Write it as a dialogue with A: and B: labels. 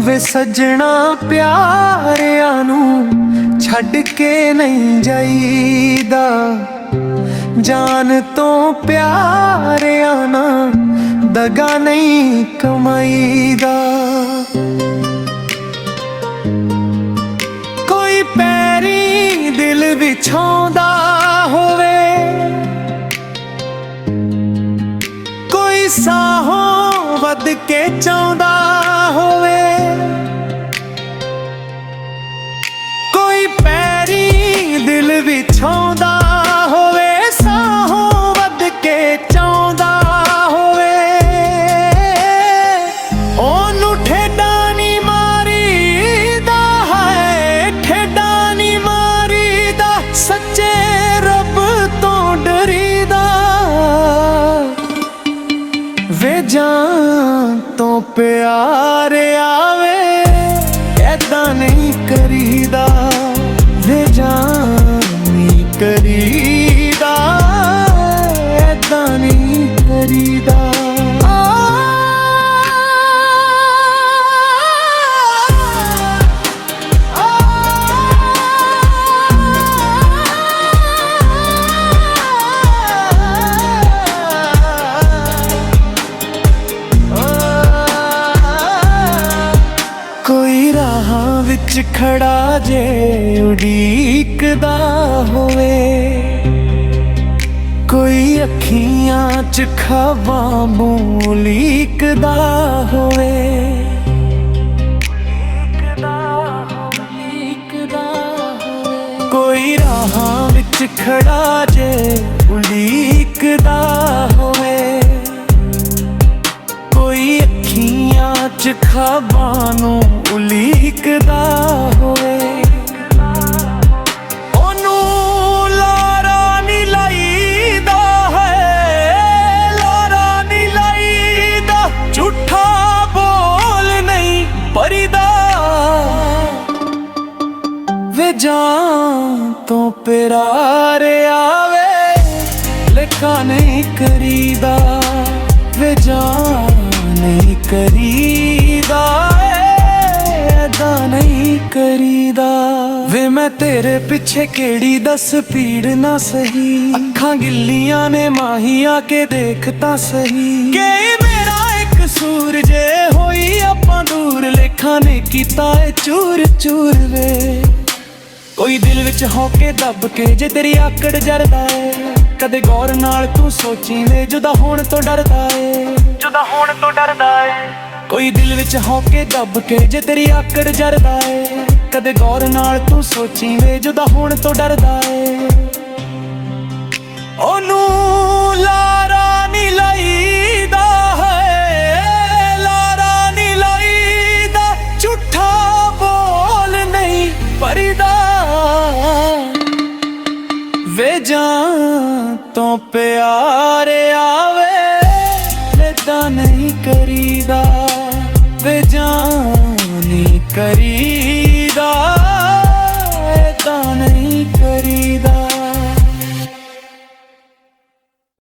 A: ਵੇ ਸੱਜਣਾ ਪਿਆਰਿਆਂ ਨੂੰ ਛੱਡ ਕੇ ਨਹੀਂ ਜਾਈਦਾ, ਜਾਨ ਤੋਂ ਪਿਆਰਿਆਂ ਨਾਲ ਦਗਾ ਨਹੀਂ ਕਮਾਈਦਾ। ਕੋਈ ਪੈਰੀ ਦਿਲ ਵਿਛਾਉਂਦਾ ਹੋਵੇ, ਕੋਈ ਸਾਹੋਂ ਵੱਧ ਕੇ ਚਾਹੁੰਦਾ ਹੋਵੇ, ਕੋਈ ਪੈਰੀ ਦਿਲ ਵਿਛਾਉਂਦਾ ਹੋਵੇ, ਸਾਹੋਂ ਵੱਧ ਕੇ ਚਾਹੁੰਦਾ ਹੋਵੇ, ਉਹਨੂੰ ਠੇਡਾ ਨਹੀਂ ਮਾਰੀਦਾ ਹੈ, ਠੇਡਾ ਨਹੀਂ ਮਾਰੀਦਾ, ਸੱਚੇ ਰੱਬ ਤੋਂ ਡਰੀਦਾ। ਵੇ ਜਾਨ ਤੋਂ ਪਿਆਰ ਆਵੇ ਐਦਾਂ ਨਹੀਂ ਕਰੀਦਾ, ਵੇ ਜਾਨ ਨਹੀਂ ਕਰੀਦਾ, ਐਦਾਂ ਨਹੀਂ ਕਰੀਦਾ। ਕੋਈ ਰਾਹਾਂ ਵਿੱਚ ਖੜਾ ਜੇ ਉਡੀਕਦਾ ਹੋਵੇ, ਕੋਈ ਅੱਖੀਆਂ 'ਚ ਖ਼ਵਾਬਾਂ ਲੀਕਦਾ ਹੋਵੇ, ਕੋਈ ਰਾਹਾਂ ਵਿੱਚ ਖੜਾ ਜੇ ਉਡੀਕਦਾ ਹੋਵੇ, ਕੋਈ ਅੱਖੀਆਂ 'ਚ ਖ਼ਵਾਬਾਂ ਨੂੰ ਉਲੀਕਦਾ ਹੋਵੇ, ਉਹਨੂੰ ਲਾਰਾ ਨੀ ਲਾਈਦਾ ਹੈ, ਲਾਰਾ ਨੀ ਲਾਈਦਾ, ਝੂਠਾ ਬੋਲ ਨਹੀਂ ਭਰੀਦਾ। ਵੇ ਜਾਨ ਤੋਂ ਪਿਆਰ ਆਵੇ ਲੇਖਾ ਨਹੀਂ ਕਰੀਦਾ, ਵੇ ਜਾਨ ਨਹੀਂ ਕਰੀਦਾ, ਐਦਾਂ ਨਹੀਂ ਕਰੀਦਾ। ਵੇ ਮੈਂ ਤੇਰੇ ਪਿੱਛੇ ਕਿਹੜੀ ਦੱਸ ਭੀੜ ਨਾ ਸਹੀ, ਅੱਖਾਂ ਗਿੱਲੀਆਂ ਨੇ ਮਾਹੀ ਆ ਕੇ ਦੇਖ ਤਾਂ ਸਹੀ, ਕਿ ਮੇਰਾ ਇੱਕ ਸੂਰ ਜੇ ਹੋਈ ਆਪਾਂ ਦੂਰ, ਲੇਖਾਂ ਨੇ ਕੀਤਾ ਏ ਚੂਰ ਚੂਰ। ਵੇ ਕੋਈ ਦਿਲ ਵਿੱਚ ਹੋ ਕੇ ਦੱਬ ਕੇ ਜੇ ਤੇਰੀ ਆਕੜ ਜਰਦਾ ਏ, ਕਦੇ ਗੌਰ ਨਾਲ ਤੂੰ ਸੋਚੀ ਵੇ ਜੁਦਾ ਹੋਣ ਤੋਂ ਡਰਦਾ ਏ, ਜੁਦਾ ਹੋਣ ਤੋਂ ਡਰਦਾ ਏ। ਕੋਈ ਦਿਲ ਵਿੱਚ ਹੋ ਕੇ ਦੱਬ ਕੇ ਜੇ ਤੇਰੀ ਆਕੜ ਜਰਦਾ ਏ, ਕਦੇ ਗੌਰ ਨਾਲ ਤੂੰ ਸੋਚੀ ਵੇ ਜੁਦਾ ਹੋਣ ਤੋਂ ਡਰਦਾ ਏ। ਉਹਨੂੰ ਲਾਰਾ ਨੀ ਲਾਈ